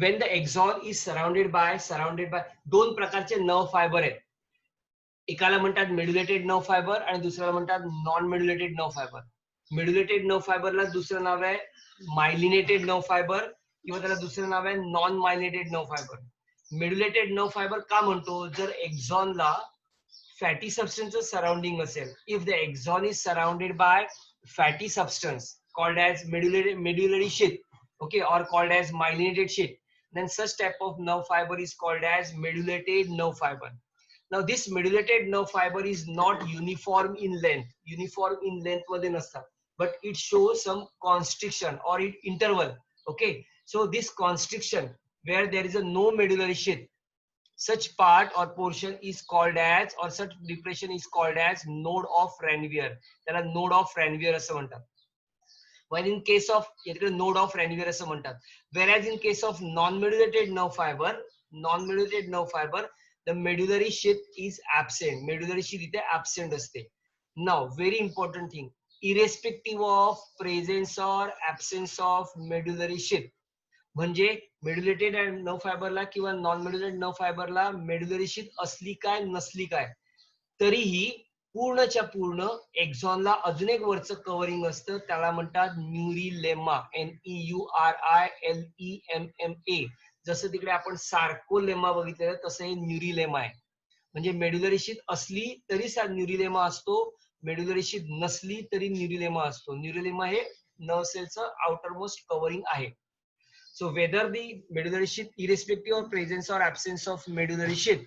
when the axon is surrounded by दोन प्रकारचे nerve fibre आहेत. एकाला म्हणतात मेड्युलेटेड नर्व फायबर आणि दुसऱ्याला म्हणतात non medullated nerve fibre. Medullated nerve फायबरला दुसरं नाव आहे मायलिनेटेड नर्व फायबर किंवा त्याला दुसरं नाव आहे non myelinated nerve fibre. Medullated nerve fibre का म्हणतो? जर एक्झॉनला फॅटी सबस्टन्स सराउंडिंग असेल, if the axon is surrounded by fatty substance called as medullary sheath, okay, or called as myelinated sheath, then such type of nerve fiber is called as medullated nerve fiber. Now this medullated nerve fiber is not uniform in length मध्ये नसतात, but it shows some constriction or interval, okay. So this constriction where there is a no medullary sheath, such part or portion is called as, or such depression is called as node of Ranvier. त्याला node of Ranvier असं म्हणतात. While in case of node of Ranvier असं म्हणतात. Whereas in case of non-medullated nerve fiber, the medullary sheath is absent. Medullary sheath इथे absent असते. Now, very important thing, irrespective of presence or absence of medullary sheath, म्हणजे मेड्युलेटेड nerve फायबरला किंवा non medullated nerve फायबरला मेड्युलरी sheath असली काय नसली काय, तरीही पूर्णच्या पूर्ण एक्झॉनला अजून एक वरचं कव्हरिंग असतं, त्याला म्हणतात न्यूरिलेमा. NEURILEMMA. जसं तिकडे आपण सार्कोलेमा बघितलेलं तसं हे न्यूरिलेमा आहे. म्हणजे मेड्युलरी शीथ असली तरी न्यूरिलेमा असतो, मेड्युलरी शीथ नसली तरी न्यूरिलेमा असतो. न्यूरिलेमा हे नर्व सेलचं आउटर मोस्ट कव्हरिंग आहे. So whether the medullary sheath, irrespective of presence or absence of medullary sheath,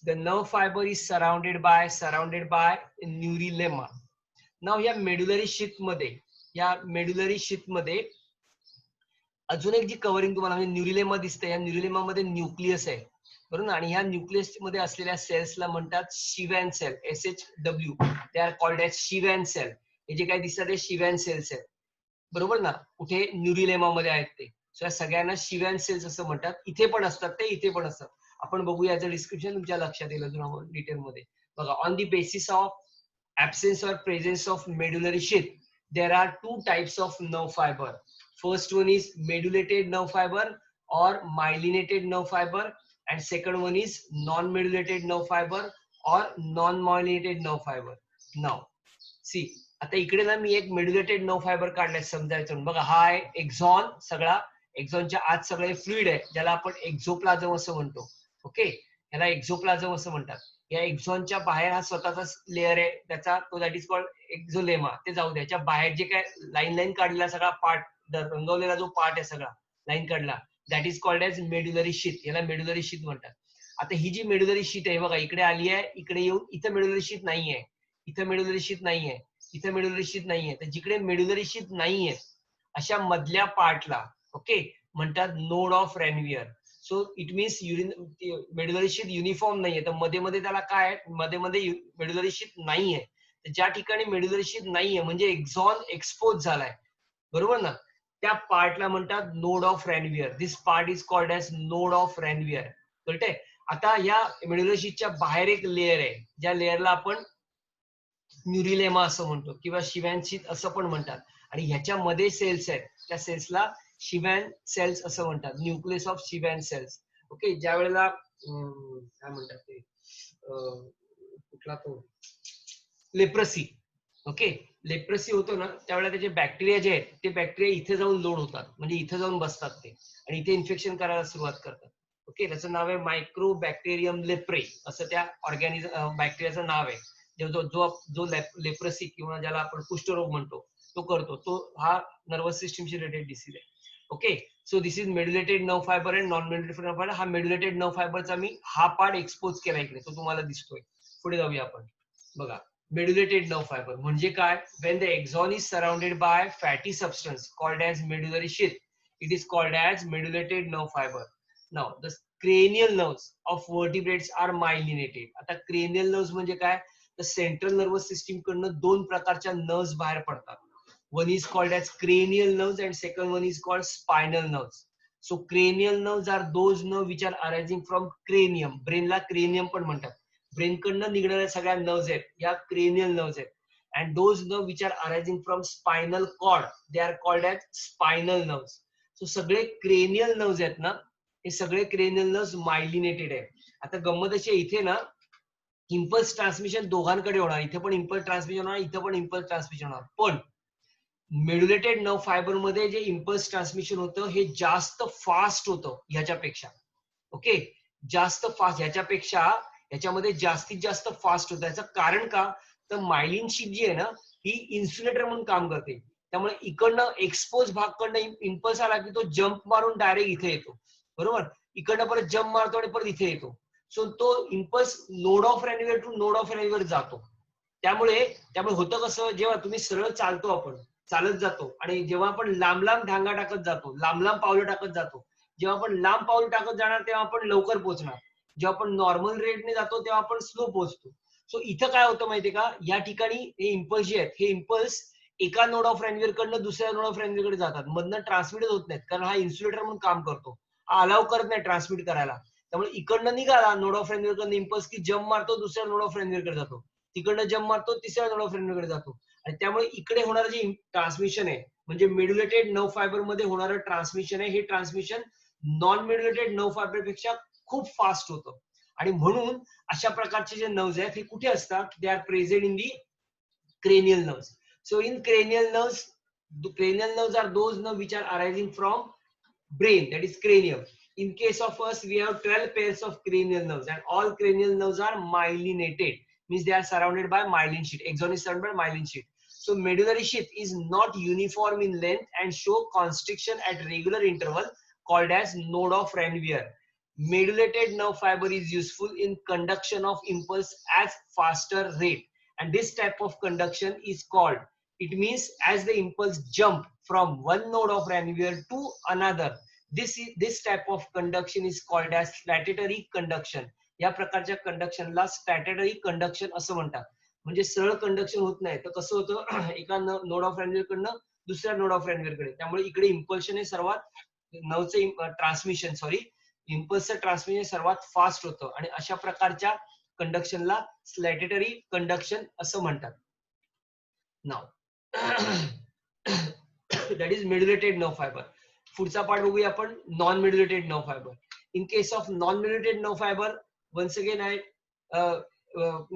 the nerve fiber is surrounded by न्यूरिलेमा. Now या medullary sheath मध्ये अजून एक जी कव्हरिंग तुम्हाला म्हणजे न्यूरिलेमा दिसते, या न्यूरिलेमा मध्ये न्यूक्लियस आहे, बरोबर. आणि ह्या न्यूक्लियस मध्ये असलेल्या सेल्सला म्हणतात Schwann cell. SHW, they are called as Schwann cell. हे जे काही दिसतात ते शिवॅन सेल्स आहेत, बरोबर ना. कुठे न्यूरिलेमा मध्ये आहेत ते. सो या सगळ्यांना शिवॅन सेल्स असं म्हणतात. इथे पण असतात ते, इथे पण असतात. आपण बघू याचं डिस्क्रिप्शन तुमच्या लक्षात येईल अजून डिटेल मध्ये. बघा, on the basis of absence or presence of medullary sheath, there are two types of nerve fiber. First one is medullated nerve fiber or myelinated nerve fiber, and second one is non-medullated nerve fiber or non-myelinated nerve fiber. Now, see, आता इकडे ना मी एक मेड्युलेटेड nerve fibre काढलाय समजायचं. बघा, हा आहे एक्झॉन. सगळा एक्झॉनच्या आत सगळे फ्लुइड आहे, ज्याला आपण एक्झोप्लाझम असं म्हणतो, ओके. याला एक्झोप्लाझम असं म्हणतात. या एक्झॉनच्या बाहेर हा स्वतःचा लेअर आहे त्याचा, तो दॅट इज कॉल्ड एक्झोलेमा. ते जाऊ द्या. याच्या बाहेर जे काय लाईन काढलेला सगळा पार्ट, रंगवलेला जो पार्ट आहे सगळा लाईन काढला, that is called as medullary sheath. याला मेड्युलरी शीथ म्हणतात. आता ही जी मेड्युलरी शीथ आहे बघा, इकडे आली आहे, इकडे येऊन इथं मेड्युलरी शीथ नाहीये, इथं मेड्युलरी शीथ नाहीये, इथं मेड्युलरी शीथ नाहीये. तर जिकडे मेड्युलरी शीथ नाहीये अशा मधल्या पार्टला, ओके, म्हणतात node of Ranvier. So it means medullary sheath uniform नाहीये. तर मध्ये मध्ये त्याला काय, मध्ये मेड्युलरी शीथ नाहीये. तर ज्या ठिकाणी मेड्युलरी शीथ नाहीये म्हणजे एक्झॉन एक्सपोज झालाय, बरोबर ना, त्या पार्टला म्हणतात node of Ranvier. This part is called as node of Ranvier. कळतंय? आता या मेड्युलरी शीथच्या बाहेर एक लेअर आहे, ज्या लेअरला आपण न्यूरिलेमा असं म्हणतो किंवा शिवॅन शीथ असं पण म्हणतात. आणि ह्याच्यामध्ये सेल्स आहेत, त्या सेल्सला शिवॅन सेल्स असं म्हणतात, न्यूक्लियस ऑफ शिवॅन सेल्स. ओके. ज्या वेळेला काय म्हणतात ते, कुठला तो लेप्रसी, ओके, लेप्रसी होतो ना, त्यावेळेला त्याचे बॅक्टेरिया जे आहेत ते बॅक्टेरिया इथे जाऊन लोड होतात, म्हणजे इथे जाऊन बसतात ते आणि इथे इन्फेक्शन करायला सुरुवात करतात. ओके. त्याचं नाव आहे मायक्रोबॅक्टेरियम लेप्रे, असं त्या बॅक्टेरियाचं नाव आहे. जो लेप्रसी किंवा ज्याला आपण कुष्ठरोग म्हणतो तो करतो, तो हा नर्वस सिस्टमशी रिलेटेड डिसीज आहे. Okay. So this is medullated nerve fibre and non medullated nerve fibre. हा मेड्युलेटेड नर्व फायबरचा मी हा पार्ट एक्सपोज केला इकडे, तो तुम्हाला दिसतोय. पुढे जाऊया आपण. बघा, मेड्युलेटेड नर्व फायबर म्हणजे काय? When the axon is surrounded by fatty substance called as medullary sheath, it is called as medullated nerve fibre. Now the cranial nerves of vertebrates are myelinated. आता क्रेनियल नर्व्स म्हणजे काय? तर central nervous system कडनं दोन प्रकारच्या nerves बाहेर पडतात. One is called as cranial nerves and second one is called spinal nerves. So cranial nerves are those nerves which are arising from cranium. ब्रेनला क्रेनियम पण म्हणतात. ब्रेन कडनं निघणाऱ्या सगळ्या नर्व्स आहेत या क्रेनियल नर्व्स आहेत. And those nerves which are arising from spinal cord, they are called as spinal nerves. So सगळे क्रेनियल नर्व्स आहेत ना, हे सगळे क्रेनियल नर्व्स मायलिनेटेड आहे. आता गंमत अशी आहे, इथे ना इम्पल्स ट्रान्समिशन दोघांकडे होणार, इथे पण इम्पल्स ट्रान्समिशन होणार, इथे पण इम्पल्स ट्रान्समिशन होणार. पण मेड्युलेटेड नर्व फायबर मध्ये जे इम्पल्स ट्रान्समिशन होतं हे जास्त फास्ट होतं ह्याच्यापेक्षा. ओके, जास्त फास्ट ह्याच्यापेक्षा ह्याच्यामध्ये जास्तीत जास्त फास्ट होतं. याचं कारण का, तर मायलिन शीट जी आहे ना ही इन्सुलेटर म्हणून काम करते. त्यामुळे इकडनं एक्सपोज भागकडनं इम्पल्स आला की तो जम्प मारून डायरेक्ट इथे येतो, बरोबर. इकडनं परत जम्प मारतो आणि परत इथे येतो. सो तो impulse node of Ranvier to node of Ranvier जातो. त्यामुळे त्यामुळे होतं कसं, जेव्हा तुम्ही सरळ चालतो, आपण चालत जातो आणि जेव्हा आपण लांब लांब ढांगा टाकत जातो, लांब लांब पावलं टाकत जातो, जेव्हा आपण लांब पाऊल टाकत जाणार तेव्हा आपण लवकर पोहोचणार. जेव्हा आपण नॉर्मल रेटने जातो तेव्हा आपण स्लो पोहोचतो. सो इथं काय होतं माहितीये का, या ठिकाणी हे इम्पल्स जे आहेत हे इम्पल्स एका नोड ऑफ रॅन्युअर कडनं दुसऱ्या नोड ऑफ रॅन्युअर कडे जातात, मधनं ट्रान्समिट होत नाहीत, कारण हा इन्सुलेटर म्हणून काम करतो, हा अलाव करत नाही ट्रान्समिट करायला. त्यामुळे इकडनं निघाला नोड ऑफ रॅन्युअर कडनं इम्पल्स की जम्प मारतो, दुसऱ्या नोड ऑफ रॅन्युअर कडे जातो, तिकडनं जम्प मारतो, तिसऱ्या नोड ऑफ रॅन्युअर कडे जातो. आणि त्यामुळे इकडे होणारं जे ट्रान्समिशन आहे, म्हणजे मेड्युलेटेड नर्व फायबर मध्ये होणारं ट्रान्समिशन आहे, हे transmission non medullated nerve fibre पेक्षा खूप फास्ट होतं. आणि म्हणून अशा प्रकारचे जे नर्व्स आहेत हे कुठे असतात, they are present in the cranial nerves. So in cranial nerves, the cranial nerves are those nerves which are arising from brain, that is cranium. In case of us, we have 12 pairs of cranial nerves, and all cranial nerves are myelinated, means they are surrounded by myelin sheath. Axon is surrounded by myelin sheath. So medullary sheath is not uniform in length and show constriction at regular interval, called as node of Ranvier. Medullated nerve fiber is useful in conduction of impulse at faster rate, and this type of conduction is called, it means as the impulse jump from one node of Ranvier to another, this type of conduction is called as statutory conduction. या प्रकारच्या कंडक्शनला statutory conduction असं म्हणतात. म्हणजे सरळ conduction होत नाही, तर कसं होतं, एका नोड ऑफ रॅन्वियर कडनं दुसऱ्या नोड ऑफ रॅन्वियर कडे, त्यामुळे इकडे इम्पल्शन हे सर्वात नवचं ट्रान्समिशन इम्पल्सचं ट्रान्समिशन सर्वात फास्ट होतं, आणि अशा प्रकारच्या कंडक्शनला स्लॅटेटरी कंडक्शन असं म्हणतात. Now that is medullated nerve fibre. पुढचा पार्ट बघूया आपण, non medullated nerve fibre. In case of non medullated nerve fibre, once again आहे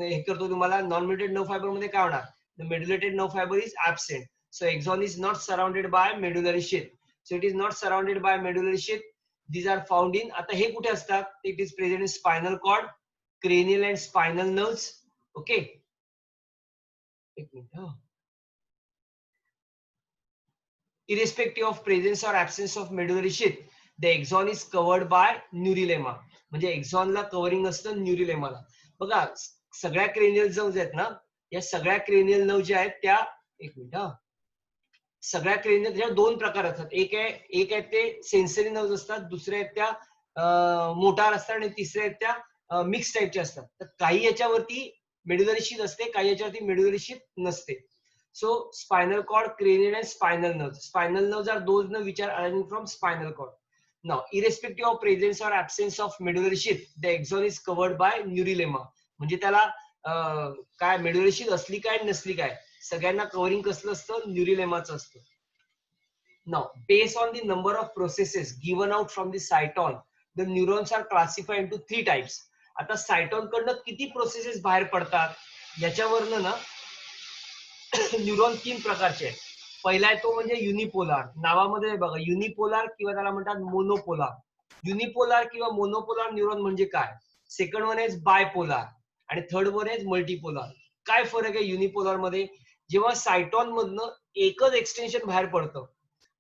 हे करतो तुम्हाला, नॉन मेड्युलेटेड नर्व फायबर मध्ये काय होणार, the medullated nerve fibre is absent. So axon is not surrounded by medullary sheath. So it is not surrounded by medullary sheath. These are found in, आता हे कुठे असतात, it is present in spinal cord, cranial and spinal nerves. Okay, एक minute. Irrespective of presence or absence of medullary sheath, the axon is covered by न्यूरिलेमा. म्हणजे एक्झॉनला covering असतं न्यूरिलेमाला. बघा सगळ्या cranial nerves आहेत ना, या सगळ्या क्रेनियल नर्व्स ज्या आहेत त्या, एक मिनिट, सगळ्या क्रेनियल त्याच्या दोन प्रकार असतात. एक आहेत ते सेन्सरी नर्व्स असतात, दुसरे आहेत त्या मोटार असतात, आणि तिसरे आहेत त्या मिक्स टाईपचे असतात. तर काही याच्यावरती मेड्युलरी शीथ असते, काही याच्यावरती मेड्युलरी शीथ नसते. So spinal cord, cranial and spinal nerves. Spinal nerves are those nerves which are arising from spinal cord. Now, irrespective of presence or absence of medullary sheath, the axon is covered by न्यूरिलेमा. म्हणजे त्याला काय मेड्युलरी sheath असली काय नसली काय, सगळ्यांना covering कसलं असतं, न्यूरिलेमाचं असतं. Now, based on the number of processes given out from the cyton, the neurons are classified into 3 types. आता सायटॉन कडनं किती प्रोसेसेस बाहेर पडतात याच्यावरनं ना न्यूरॉन 3 प्रकारचे आहेत. पहिला आहे तो म्हणजे युनिपोलार. नावामध्ये बघा, युनिपोलार किंवा त्याला म्हणतात मोनोपोलार. युनिपोलार किंवा मोनोपोलार न्यूरॉन म्हणजे काय, सेकंड वन इज बायपोलार आणि थर्ड वन इज मल्टीपोलार. काय फरक आहे युनिपोलार मध्ये, जेव्हा सायटॉन मधनं एकच एक्सटेन्शन बाहेर पडतं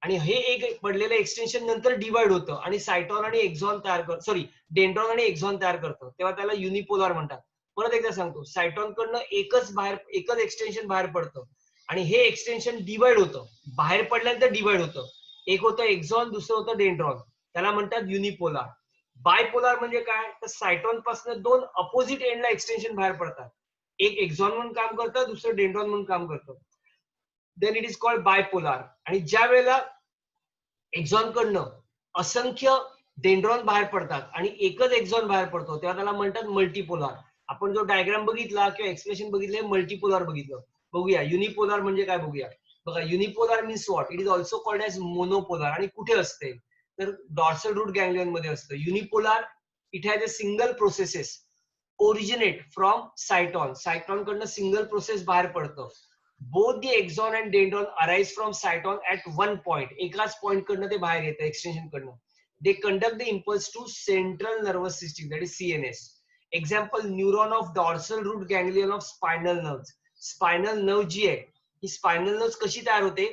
आणि हे एक पडलेलं एक्सटेन्शन नंतर डिवाइड होतं आणि सायटॉन आणि एक्झॉन तयार करतं, सॉरी डेंड्रॉन आणि एक्झॉन तयार करतं, तेव्हा त्याला युनिपोलार म्हणतात. परत एकदा सांगतो, सायटॉन कडनं एकच एक्सटेन्शन बाहेर पडतं आणि हे एक्सटेन्शन डिवाइड होतं, बाहेर पडल्यानंतर डिवाइड होतं. एक होतं एक्झॉन, दुसरं होतं डेंड्रॉन, त्याला म्हणतात युनिपोलार. बायपोलार म्हणजे काय, तर सायटॉन पासून दोन अपोजिट एंडला एक्सटेन्शन बाहेर पडतात, एक एक्झॉन म्हणून काम करतं, दुसरं डेंड्रॉन म्हणून काम करतं. Then it is called bipolar. आणि ज्या वेळेला एक्झॉन कडनं असंख्य डेंड्रॉन बाहेर पडतात आणि एकच एक्झॉन बाहेर पडतो, तेव्हा त्याला म्हणतात मल्टीपोलार. आपण जो डायग्राम बघितला किंवा एक्सप्रेशन बघितले, मल्टीपोलार बघितलं. बघूया युनिपोलार म्हणजे काय बघूया. बघा unipolar means what, it is also called as monopolar. आणि कुठे असते तर डॉर्सल रूट गँग्लियन मध्ये असतं. Unipolar it has a single processes originate from cyton. Cyton कडनं सिंगल प्रोसेस बाहेर पडतं. Both the axon and dendron arise from cyton at one point. एकाच पॉइंट कडनं ते बाहेर येतं एक्सटेन्शन कडनं. They conduct the impulse to central nervous system that is CNS. Example neuron of dorsal root ganglion of spinal nerve. Spinal nerve जी आहे ही spinal nerve कशी तयार होते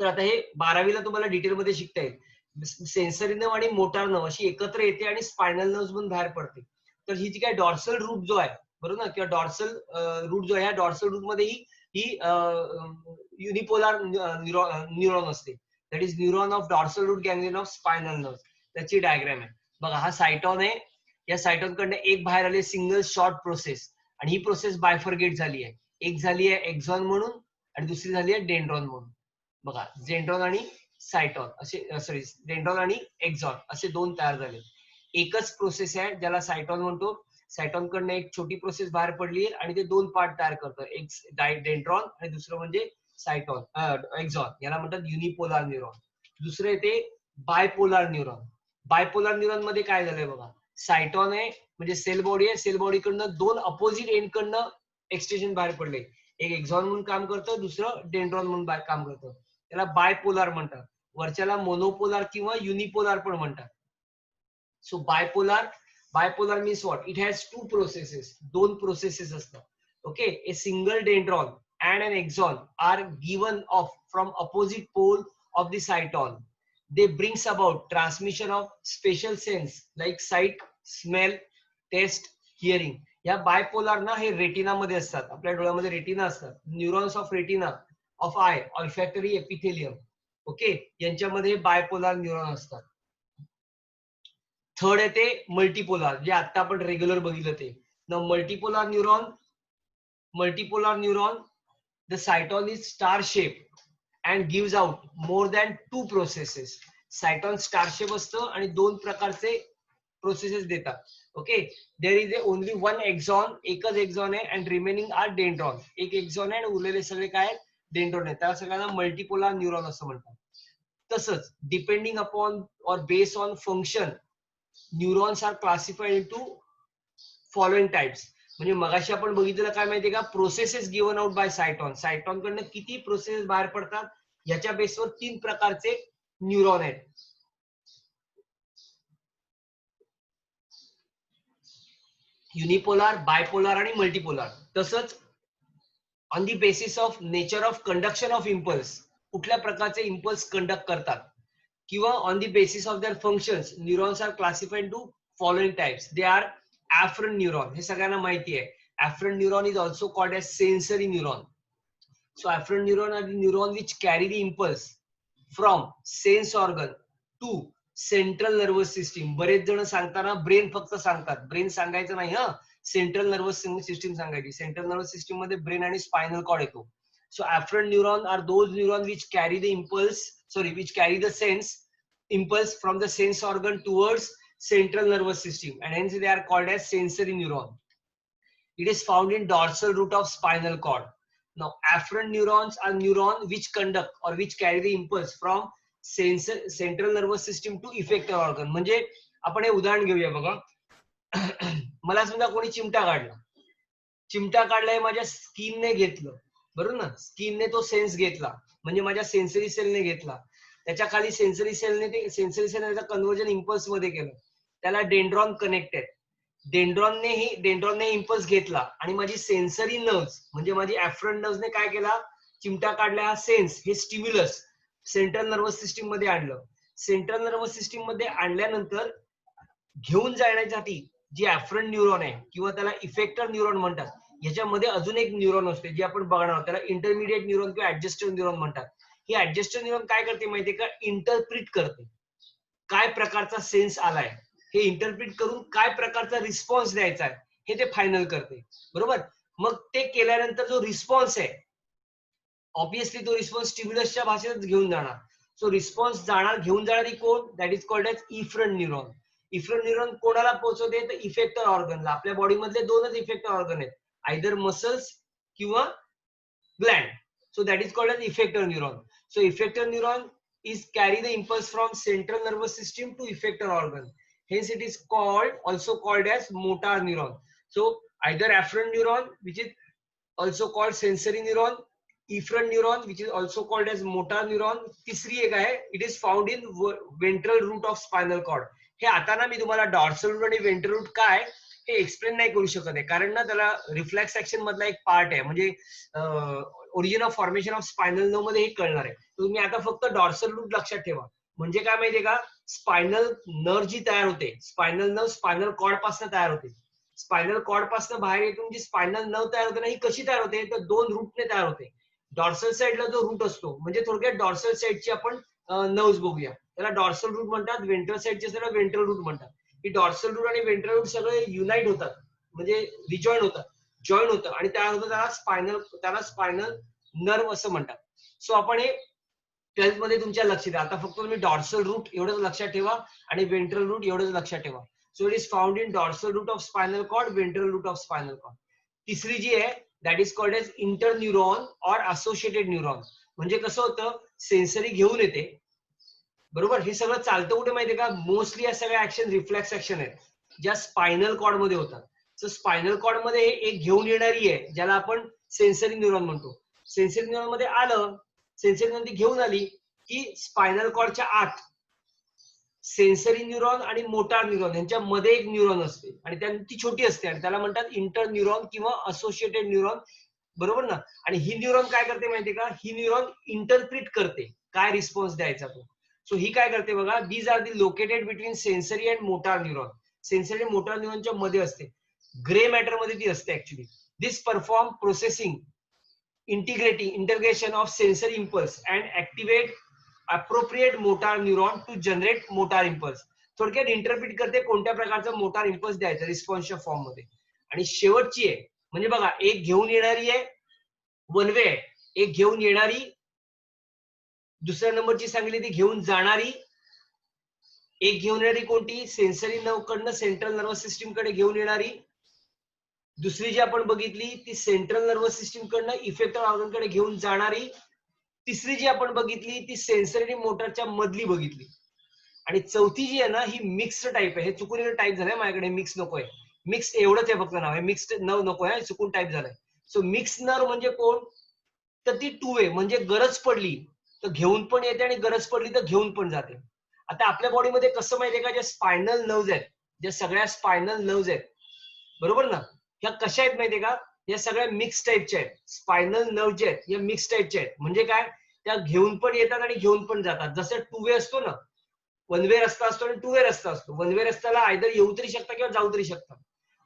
तर आता हे 12वीला तुम्हाला डिटेलमध्ये शिकता येईल. सेन्सरी नर्व आणि मोटार नर्व अशी एकत्र येते आणि स्पायनल नर्व म्हणून बाहेर पडते. तर ही जी काय डॉर्सल रूट जो आहे बरोबर ना किंवा डॉर्सल रूट जो आहे ह्या डॉर्सल रूट मध्ये ही युनिपोलार न्यूरॉन असते. That is neuron of dorsal root ganglion of spinal nerve. त्याची डायग्राम आहे बघा. हा सायटॉन आहे. या सायटॉन कडनं एक बाहेर आले सिंगल शॉर्ट प्रोसेस आणि ही प्रोसेस बायफर्गेट झाली आहे. एक झाली आहे एक्झॉन म्हणून आणि दुसरी झाली आहे डेंड्रॉन म्हणून. बघा डेंड्रॉन आणि सायटॉन असे सॉरी डेंड्रॉन आणि एक्झॉन असे दोन तयार झाले. एकच प्रोसेस आहे ज्याला सायटॉन म्हणतो. सायटॉन कडनं एक छोटी प्रोसेस बाहेर पडली आणि ते दोन पार्ट तयार करतं. एक डेंड्रॉन आणि दुसरं म्हणजे सायटॉन एक्झॉन. याला म्हणतात युनिपोलार न्यूरॉन. दुसरं येते बायपोलार न्यूरॉन. बायपोलार न्यूरॉन मध्ये काय झालंय बघा. सायटॉन आहे म्हणजे सेल बॉडी आहे. सेल बॉडी कडनं दोन अपोजिट एंड कडनं एक्सटेन्शन बाहेर पडले. एक एक्झॉन म्हणून काम करतं दुसरं डेंड्रॉन म्हणून काम करतं. त्याला बायपोलार म्हणतात. वरच्याला मोनोपोलार किंवा युनिपोलार पण म्हणतात. So bipolar means what, it has two processes. दोन प्रोसेसेस असतात. Okay. A single dendron and an axon are given off from opposite pole of the cyton. They brings about transmission of special sense like sight, smell, taste, hearing. या bipolar ना हे retina मध्ये असतात. आपल्या डोळ्यामध्ये retina असतात. Neurons of retina of eye olfactory epithelium. Okay. यांच्यामध्ये bipolar neuron असतात. थर्ड येते मल्टीपोलार जे आता आपण रेग्युलर बघितलं ते. In multipolar neuron the cyton is star shape and gives out more than two processes. Cyton star shape असतं आणि दोन प्रकारचे प्रोसेसेस देतात. Okay. There is only one axon. एकच एक्झॉन आहे अँड रिमेनिंग आर डेंड्रॉन. एक एक्झॉन आहे आणि उरलेले सगळे काय डेंड्रॉन आहे. त्याला सगळ्यांना मल्टीपोलार न्यूरॉन असं म्हणतात. तसंच डिपेंडिंग अपॉन और based on function neurons are classified into following types. म्हणजे मगाशी आपण बघितलं काय माहितीये का processes given out by cyton. Cyton कडनं किती प्रोसेस बाहेर पडतात याच्या बेसवर तीन प्रकारचे न्यूरॉन आहेत. युनिपोलार, बायपोलार आणि मल्टीपोलार. तसंच on the basis of nature of conduction of impulse कुठल्या प्रकारचे इम्पल्स कंडक्ट करतात किंवा on the basis of their functions neurons are classified to following types. They are afferent neuron. हे सगळ्यांना माहिती आहे. afferent neuron is also called as sensory neuron. So afferent neuron are the neuron which carry the impulse from sense organ to central nervous system. बरेच जण सांगताना brain फक्त सांगतात. Brain सांगायचं नाही हा. सेंट्रल नर्वस सिस्टीम सांगायची. सेंट्रल नर्वस सिस्टीम मध्ये ब्रेन आणि स्पायनल कॉर्ड येतो. So afferent neuron are those neurons which carry the which carry the sense impulse from the sense organ towards central nervous system and hence they are called as sensory neuron. It is found in dorsal root of spinal cord. Now afferent neurons are neurons which conduct or which carry the impulse from central nervous system to effector organ. म्हणजे आपण हे उदाहरण घेऊया बघा. मला समजा कोणी चिमटा काढलाय माझ्या स्किनने घेतलं बरोबर ना. स्किनने तो सेन्स घेतला म्हणजे माझ्या सेन्सरी सेलने घेतला. त्याच्या खाली सेन्सरी सेलने त्याचं कन्व्हर्जन इम्पल्स मध्ये केलं. त्याला डेंड्रॉन कनेक्टेड. डेंड्रॉनने इम्पल्स घेतला आणि माझी सेन्सरी नर्व्स म्हणजे माझी ऍफरंट नर्व्सने काय केला चिमटा काढला. हा सेन्स हे स्टिम्युलस सेंट्रल नर्वस सिस्टीम मध्ये आणलं. सेंट्रल नर्वस सिस्टीम मध्ये आणल्यानंतर घेऊन जाण्यासाठी जी ऍफरंट न्यूरॉन आहे किंवा त्याला इफेक्टर न्यूरॉन म्हणतात. याच्यामध्ये अजून एक न्यूरॉन असते जे आपण बघणार आहोत. त्याला इंटरमिडिएट न्यूरॉन किंवा ऍडजस्टर न्यूरॉन म्हणतात. ही ऍडजस्टर न्यूरॉन काय करते माहितीये का इंटरप्रिट करते. काय प्रकारचा सेन्स आलाय हे इंटरप्रिट करून काय प्रकारचा रिस्पॉन्स द्यायचा आहे हे ते फायनल करते बरोबर. मग ते केल्यानंतर जो रिस्पॉन्स आहे ऑब्विसली तो रिस्पॉन्स स्टिम्युलसच्या भाषेतच घेऊन जाणार. सो रिस्पॉन्स घेऊन जाणारी कोण that is called as efferent neuron. Efferent neuron कोणाला पोहोचवते तर इफेक्टर ऑर्गनला. आपल्या बॉडी मधले दोनच इफेक्टर ऑर्गन आहेत आयदर मसल्स किंवा gland. So that is called as effector neuron. So effector neuron is carry the impulse from central nervous system to effector organ. Hence it is called, also called as motor neuron. So either afferent neuron, which is also called sensory neuron, efferent neuron, which is also called as motor neuron. तिसरी एक आहे, it is found in ventral root of spinal cord. हे आता ना मी तुम्हाला dorsal route आणि ventral route काय हे एक्सप्लेन नाही करू शकत आहे, कारण ना त्याला रिफ्लेक्स ऍक्शन मधला एक पार्ट आहे, म्हणजे origin of formation of spinal nerve मध्ये हे कळणार आहे. तुम्ही आता फक्त डॉर्सल रूट लक्षात ठेवा. म्हणजे काय माहितीये का, स्पायनल नर्व जी तयार होते, स्पायनल नर्व स्पायनल कॉर्ड पासून तयार होते. स्पायनल कॉर्ड पासून बाहेर येऊन जी स्पायनल नर्व तयार होते ना, ही कशी तयार होते, तर दोन रूटने तयार होते. डॉर्सल साइडला जो रूट असतो, म्हणजे थोडक्यात डॉर्सल साइडची आपण नर्व्स बघूया, त्याला डॉर्सल रूट म्हणतात. वेंट्रल साइडचे त्याला वेंट्रल रूट म्हणतात. ही डॉर्सल रूट आणि वेंट्रल रूट सगळे युनाइट होतात, म्हणजे रिजॉईन होतात, जॉईन होतं, आणि त्याला स्पायनल नर्व असं म्हणतात. सो आपण हे 12th मध्ये तुमच्या लक्षात द्या. आता फक्त तुम्ही डॉर्सल रूट एवढंच लक्षात ठेवा आणि वेंट्रल रूट एवढंच लक्षात ठेवा. So it is found in dorsal root of spinal cord, ventral root of spinal cord. तिसरी जी आहे that is called as interneuron or associated neuron. म्हणजे कसं होतं, सेन्सरी घेऊन येते, बरोबर. हे सगळं चालतं कुठे माहितीये का, मोस्टली या सगळ्या ऍक्शन रिफ्लेक्स ऍक्शन आहेत ज्या स्पायनल कॉर्ड मध्ये होतात. सो स्पायनल कॉर्ड मध्ये एक घेऊन येणारी आहे ज्याला आपण सेन्सरी न्यूरॉन म्हणतो. सेन्सरी न्यूरॉन मध्ये आलं, सेन्सरी न्यूरॉन ती घेऊन आली की स्पायनल कॉर्डच्या आत सेन्सरी न्यूरॉन आणि मोटार न्यूरॉन यांच्या मध्ये एक न्यूरॉन असते, आणि ती छोटी असते, आणि त्याला म्हणतात इंटर न्यूरॉन किंवा असोसिएटेड न्यूरॉन, बरोबर ना. आणि ही न्यूरॉन काय करते माहितीये का, ही न्यूरॉन इंटरप्रिट करते काय रिस्पॉन्स द्यायचा तो. सो ही काय करते बघा, these are the located between sensory and motor neuron. Sensory आणि मोटार न्यूरॉनच्या मध्ये असते, ग्रे मॅटर मध्ये ती असते actually. This perform processing integration of sensory impulse and activate appropriate motor neuron to generate motor impulse. थोडक्यात इंटरप्रिट करते कोणत्या प्रकारचा मोटार इम्पल्स द्यायचा रिस्पॉन्सच्या फॉर्म मध्ये. आणि शेवटची आहे, म्हणजे बघा, एक घेऊन येणारी आहे, वन वे आहे, एक घेऊन येणारी, दुसऱ्या नंबरची सांगितली ती घेऊन जाणारी. एक घेऊन येणारी कोणती, सेन्सरी नर्व कडनं सेंट्रल नर्वस सिस्टीम कडे घेऊन येणारी. दुसरी जी आपण बघितली ती सेंट्रल नर्वस सिस्टीम कडनं इफेक्टर ऑर्गन कडे घेऊन जाणारी. तिसरी जी आपण बघितली ती सेन्सरी आणि मोटरच्या मधली बघितली. आणि चौथी जी आहे ना, ही मिक्स्ड टाईप आहे. हे चुकून टाईप झालंय माझ्याकडे, मिक्स नकोय, मिक्स एवढंच आहे फक्त नाव आहे, मिक्स्ड नर्व नको आहे, चुकून टाईप झालंय. सो मिक्स नर्व म्हणजे कोण, तर ती टू वे, म्हणजे गरज पडली तर घेऊन पण येते आणि गरज पडली तर घेऊन पण जाते. आता आपल्या बॉडीमध्ये कसं माहितीये का, ज्या स्पायनल नर्व्स आहेत, ज्या सगळ्या स्पायनल नर्व्स आहेत, बरोबर ना, ह्या कशा आहेत माहितीये का, या सगळ्या मिक्स टाईपच्या आहेत. स्पायनल नर्व जे आहेत या मिक्स टाईपच्या आहेत. म्हणजे काय, त्या घेऊन पण येतात आणि घेऊन पण जातात. जसं टू वे असतो ना, वन वे रस्ता असतो आणि टू वे रस्ता असतो. वन वे रस्त्याला आयदर येऊ तरी शकता किंवा जाऊ तरी शकता.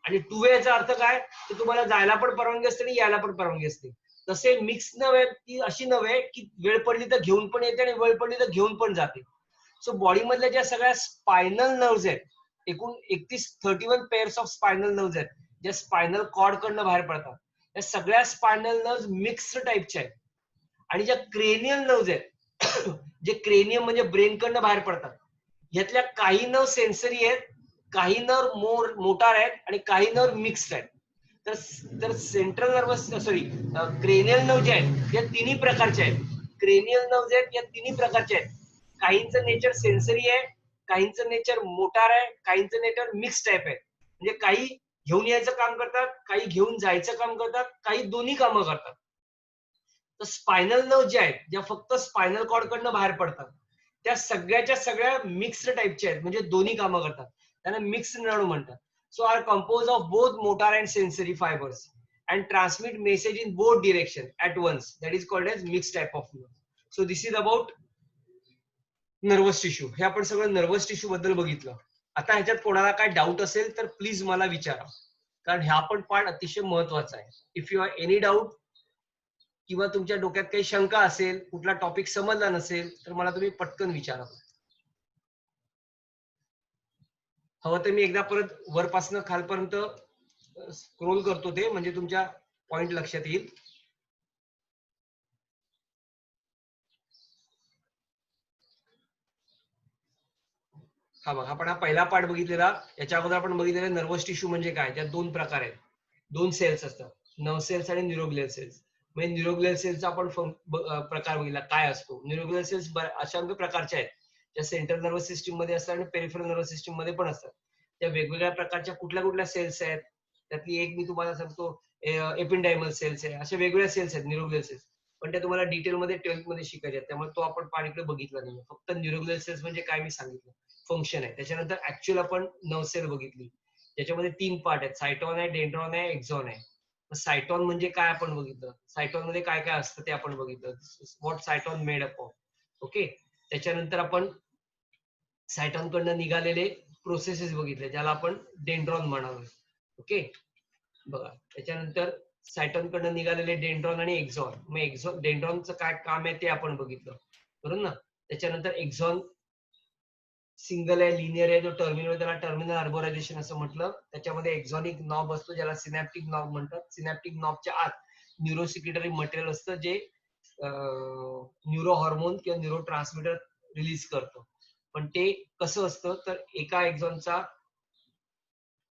आणि टू वे चा अर्थ काय, तर तुम्हाला जायला पण परवानगी असते आणि यायला पण परवानगी असते. तसे मिक्स नव्हे, ती अशी नव्हे की वेळ पडली तर घेऊन पण येते आणि वेळ पडली तर घेऊन पण जाते. सो बॉडी मधल्या ज्या सगळ्या स्पायनल नर्व्स आहेत, एकूण 31 पेअर्स ऑफ स्पायनल नर्व्स आहेत ज्या स्पायनल कॉर्ड कडनं बाहेर पडतात, या सगळ्या स्पायनल नर्व्स मिक्स्ड टाईपच्या आहेत. आणि ज्या क्रेनियल नर्व्स आहेत जे क्रेनियम म्हणजे ब्रेन कडनं बाहेर पडतात, यातल्या काही नर्व सेन्सरी आहेत, काही नर्व मोटार आहेत आणि काही नर्व मिक्स्ड आहेत. तर central nervous sorry cranial nerve जे आहेत या तिन्ही प्रकारचे आहेत. क्रेनियल नर्व जे आहेत या तिन्ही प्रकारचे आहेत. काहींचं नेचर सेन्सरी आहे, काहींचं नेचर मोटार आहे, काहींचं नेचर मिक्स टाईप आहे. म्हणजे काही घेऊन यायचं काम करतात, काही घेऊन जायचं काम करतात, काही दोन्ही कामं करतात. तर स्पायनल नर्व जे आहेत, ज्या फक्त स्पायनल कॉर्ड कडनं बाहेर पडतात, त्या सगळ्याच्या सगळ्या मिक्स्ड टाईपच्या आहेत, म्हणजे दोन्ही कामं करतात. त्यांना मिक्स नर्व म्हणतात. So are compose of both motor and sensory fibres and transmit message in both direction at once. That is called as mix type of nerve. So this is about nervous tissue. हे आपण सगळं nervous tissue बद्दल बघितलं. आता ह्याच्यात कोणाला काय doubt असेल तर प्लीज मला विचारा, कारण हा पण पार्ट अतिशय महत्वाचा आहे. If you have any doubt किंवा तुमच्या डोक्यात काही शंका असेल, कुठला टॉपिक समजला नसेल, तर मला तुम्ही पटकन विचारा. हवं तर मी एकदा परत वरपासून खालपर्यंत स्क्रोल करतो ते, म्हणजे तुमच्या पॉइंट लक्षात येईल. हा बघा, आपण हा पहिला पार्ट बघितलेला. याच्या अगोदर आपण बघितलेला नर्वस टिश्यू म्हणजे काय. त्यात दोन प्रकार आहेत, दोन सेल्स असतात, नर्व सेल्स आणि न्यूरोग्लियल सेल्स. म्हणजे न्यूरोग्लियल सेल्सचा आपण प्रकार बघितला काय असतो. न्यूरोग्लियल सेल्स अशा प्रकारच्या आहेत ज्या सेंट्रल नर्वस सिस्टीम मध्ये असतात आणि पेरिफेरल नर्वस सिस्टीम मध्ये पण असतात. त्या वेगवेगळ्या प्रकारच्या कुठल्या कुठल्या सेल्स आहेत त्यातली एक मी तुम्हाला सांगतो एपिंडायमल सेल्स आहे. अशा वेगवेगळ्या सेल्स आहेत न्यूरोग्लियल सेल्स, पण त्या तुम्हाला डिटेलमध्ये 12th मध्ये शिकायच्या आहेत. त्यामुळे तो आपण पार्ट इकडे बघितला नाही. फक्त न्यूरोग्लियल सेल्स म्हणजे काय मी सांगितलं फंक्शन आहे. त्याच्यानंतर ऍक्च्युअल आपण नर्व सेल बघितली. त्याच्यामध्ये 3 पार्ट आहेत, सायटॉन आहे, डेंड्रॉन आहे, एक्झॉन आहे. सायटॉन म्हणजे काय आपण बघितलं, सायटॉन मध्ये काय काय असतं ते आपण बघितलं, what cyton made up of. Okay. त्याच्यानंतर आपण सायटॉन कडनं निघालेले प्रोसेसेस बघितले ज्याला आपण डेंड्रॉन म्हणालो. ओके. बघा त्याच्यानंतर सायटॉन कडनं निघालेले डेंड्रॉन आणि एक्झॉन. मग एक्झॉन डेंड्रॉनचं काय काम आहे ते आपण बघितलं, बरोबर ना. त्याच्यानंतर एक्झॉन सिंगल आहे, लिनियर आहे, जो टर्मिनल त्याला टर्मिनल अर्बोरायझेशन असं म्हटलं. त्याच्यामध्ये एक्झॉनिक नॉब असतो ज्याला सिनॅप्टिक नॉब म्हणतात. सिनॅप्टिक नॉबच्या आत न्यूरोसिक्रेटरी मटेरियल असतं जे न्यूरो हॉर्मोन किंवा न्यूरो ट्रान्समीटर रिलीज करतो. पण ते कसं असतं तर एका एक्झॉनचा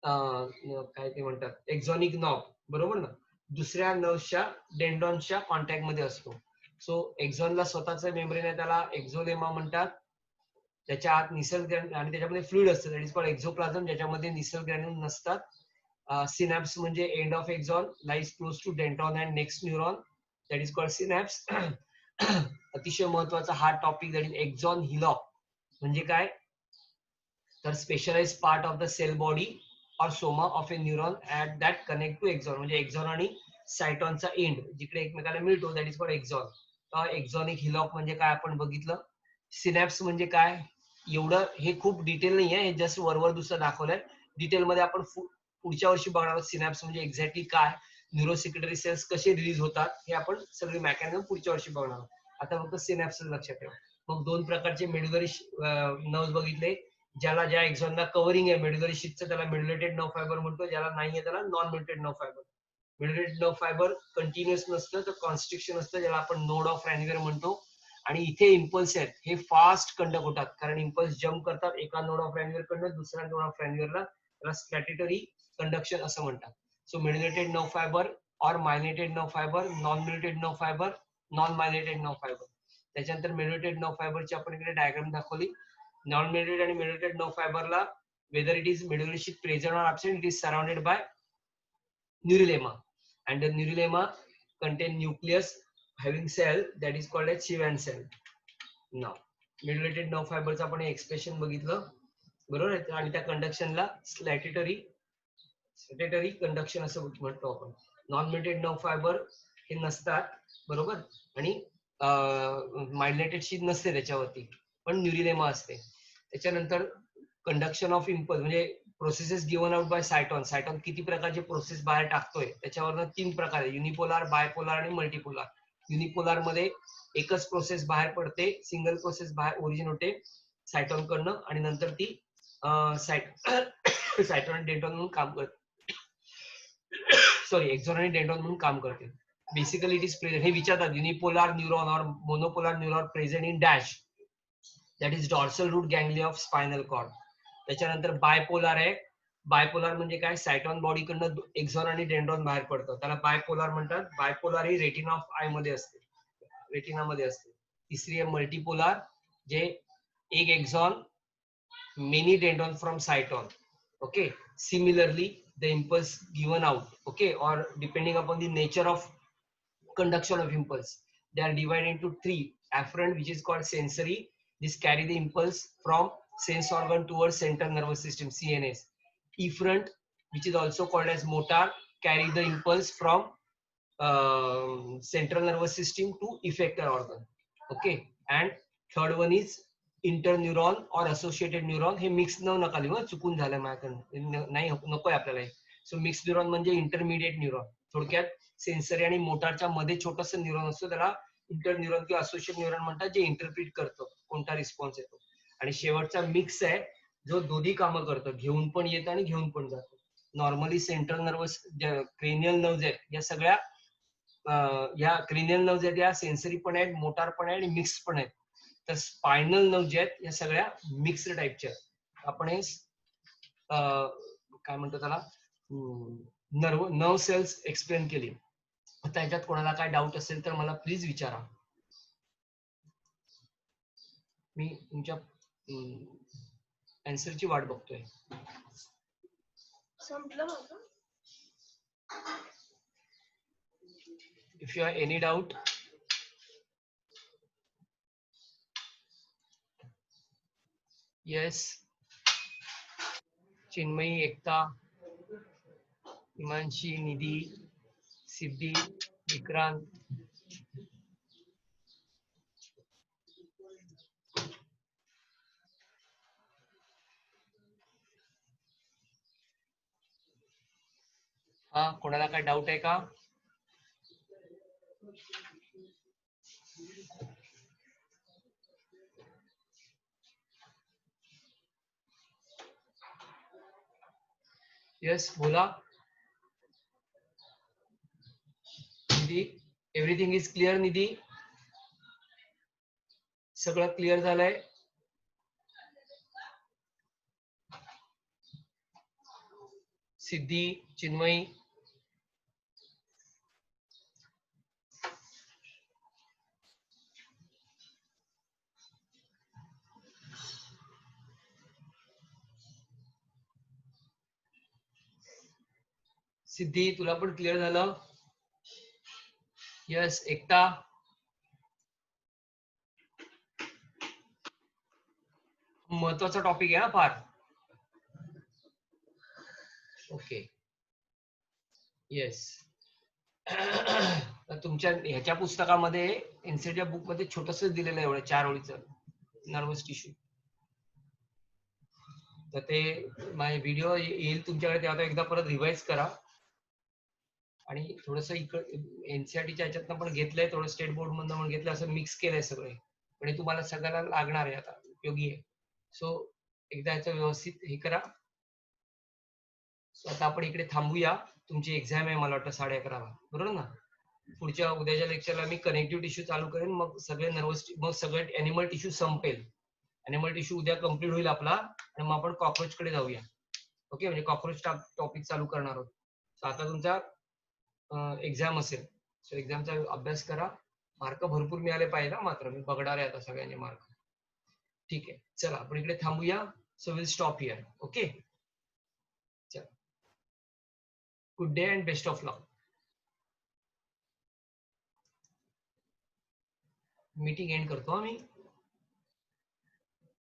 काय ते म्हणतात एक्झॉनिक नॉब, बरोबर ना, दुसऱ्या नर्व्हच्या डेंड्रॉनच्या कॉन्टॅक्ट मध्ये असतो. सो एक्झॉनला स्वतःचा मेम्ब्रेन आहे त्याला एक्झोलेमा म्हणतात. त्याच्या आत निसल आणि त्याच्यामध्ये फ्लुइड असतं दॅट इज कॉल्ड एक्झोप्लाझम ज्याच्यामध्ये निसल ग्रॅन्युल नसतात. सिनॅप्स म्हणजे end of axon lies close to dendron and next neuron that is called synapse. अतिशय महत्वाचा हा topic that is axon hillock म्हणजे काय तर specialize part of the cell body और soma of a neuron at that connect to axon. म्हणजे axon आणि सायटॉनचा एंड जिकडे एकमेकाला मिळतो that is called axon. Axonic hillock म्हणजे काय आपण बघितलं. सिनॅप्स म्हणजे काय एवढं हे खूप डिटेल नाही आहे, हे जस्ट वरवर दुसरं दाखवलंय. डिटेलमध्ये आपण पुढच्या वर्षी बघणार आहोत सिनॅप्स म्हणजे एक्झॅक्टली काय, न्यूरोसिक्रेटरी सेल्स कसे रिलीज होतात हे आपण सगळे मेकॅनिझम पुढच्या वर्षी बघणार आहोत. आता फक्त सिनॅप्स लक्षात ठेवा. मग 2 प्रकारचे मेडुलरी नर्व्स बघितले. ज्याला ज्या एक्झॉनला कव्हरिंग आहे मेडुलरी शीथचं त्याला मेडुलेटेड नर्व फायबर म्हणतो, ज्याला नाहीये त्याला non medullated nerve fibre. Medullated nerve fibre continuous नसतं तर कॉन्स्ट्रिक्शन असतं ज्याला आपण नोड ऑफ रॅनिगर म्हणतो. आणि इथे इम्पल्स आहेत हे फास्ट कंडक्ट होतात कारण इम्पल्स जम्प करतात एका नोड ऑफ रॅनिगर कडनं दुसऱ्या नोड ऑफ रॅनिगरला, त्याला स्टॅट्युटरी कंडक्शन असं म्हणतात. सो मेडुलेटेड नर्व फायबर और myelinated nerve fibre, non medullated nerve fibre, non myelinated nerve fibre. त्याच्यानंतर मेडुलेटेड नर्व फायबरची आपण इकडे डायग्राम दाखवली. नॉन मेडुलेटेड आणि मेडुलेटेड नर्व फायबरला whether it is medullary sheath present or absent, it is surrounded by neurulema, and the neurulema contain nucleus having cell that is called as Schwann cell. Now medullated nerve fibers आपण expression बघितलं, बरोबर आहे. आणि त्या कंडक्शनला statutory conduction असं म्हणतो आपण. Non medullated nerve fibre हे नसतात, बरोबर. आणि मायलेटेड शीथ नसते त्याच्यावरती, पण न्यूरिलेमा असते. त्याच्यानंतर कंडक्शन ऑफ इम्पल्स म्हणजे processes given out by cyton. सायटॉन किती प्रकारचे प्रोसेस बाहेर टाकतोय त्याच्यावरनं 3 प्रकार आहे, युनिपोलार, बायपोलार आणि मल्टीपोलार. युनिपोलार मध्ये एकच प्रोसेस बाहेर पडते, सिंगल प्रोसेस बाहेर ओरिजिन होते सायटॉन कडनं आणि नंतर ती सायटॉन आणि डेंड्रॉन म्हणून काम करते. सॉरी, एक्झॉन आणि डेंड्रॉन म्हणून काम करते. बेसिकली इट इज प्रेझेंट, हे विचारतात युनिपोलार न्यूरॉन और monopolar neuron present in dash, that is dorsal root ganglia of spinal cord. त्याच्यानंतर बायपोलार आहे. बायपोलार म्हणजे काय, सायटॉन बॉडीकडनं एक्झॉन आणि डेंड्रॉन बाहेर पडतं, त्याला बायपोलार म्हणतात. बायपोलार ही रेटिना ऑफ आय मध्ये असते, रेटिनामध्ये असते. तिसरी आहे मल्टीपोलार, जे एक axon many dendron from cyton. Okay. Similarly the impulse given out, okay, or depending upon the nature of conduction of impulse, they are divided into 3. Afferent, which is called sensory, this carry the impulse from sense organ towards central nervous system, CNS. Efferent, which is also called as motor, carry the impulse from central nervous system to effector organ. Okay. And third one is interneuron और associated neuron. हे mix नका लिहू, चुकून झालं माझ्याकडून, नाही नकोय आपल्याला. सो मिक्स न्यूरॉन म्हणजे इंटरमिडिएट न्यूरॉन. थोडक्यात सेन्सरी आणि मोटारच्या मध्ये छोटस न्यूरॉन असतो त्याला इंटरन्यूरॉन किंवा असोसिएट न्यूरॉन म्हणतात, जे इंटरप्रिट करतो कोणता रिस्पॉन्स येतो. आणि शेवटचा मिक्स आहे जो दोन्ही कामं करतो, घेऊन पण येतं आणि घेऊन पण जातो. Normally central nervous cranial nerves आहेत या सगळ्या, या क्रेनियल नर्व्स आहेत या सेन्सरी पण आहेत, मोटार पण आहे आणि मिक्स पण आहेत. तर स्पायनल नर्व जे आहेत या सगळ्या मिक्स्ड टाईपच्या आहेत. आपण हे काय म्हणतो त्याला नर्व सेल्स एक्सप्लेन केली. आता याच्यात कोणाला काय डाऊट असेल तर मला प्लीज विचारा. मी तुमच्या आन्सरची वाट बघतोय. संपलं माझं. If you have any doubt, yes. Chinmayi, Ekta, Himanshi, Nidhi, Siddhi, Vikrant, हा कोणाला काय डाऊट आहे का? येस बोला. Nidhi, everything is clear Nidhi? सगळं क्लिअर झालंय? सिद्धी, चिन्मयी, सिद्धी तुला पण क्लिअर झालं? यस. एकता, महत्वाचा टॉपिक आहे हा फार. ओके. येस. तुमच्या ह्याच्या पुस्तकामध्ये एनसीच्या बुक मध्ये छोटसच दिलेलं आहे, एवढं 4 ओळीचं नर्वस टिश्यू. तर ते माझे व्हिडिओ येईल तुमच्याकडे, तेव्हा एकदा परत रिवाइज करा. आणि थोडस एनसीआरटीच्या ह्याच्यातनं पण घेतलंय, थोडं स्टेट बोर्ड मधनं पण घेतलंय, असं मिक्स केलंय सगळे. पण हे तुम्हाला सगळ्याला लागणार आहे, आता उपयोगी आहे. सो एकदा याचं व्यवस्थित हे करा. सो आता आपण इकडे थांबूया. तुमची एक्झाम आहे मला वाटतं 11:30ला, बरोबर ना? पुढच्या उद्याच्या लेक्चरला मी कनेक्टिव्ह टिश्यू चालू करेन, मग सगळे नर्वस, मग सगळे अॅनिमल टिश्यू संपेल. अॅनिमल टिश्यू उद्या कम्प्लीट होईल आपला, आणि मग आपण कॉकरोच कडे जाऊया. ओके, म्हणजे कॉकरोच टॉपिक चालू करणार आहोत. आता तुमचा एक्झाम असेल, सो एक्झामचा अभ्यास करा. मार्क भरपूर मिळाले पाहिजे, मात्र मी बघणार आहे आता सगळ्यांचे मार्क. ठीक आहे, चला आपण इकडे थांबूया. So will stop here. Okay, चला, good day and best of luck. Meeting end करतो आम्ही.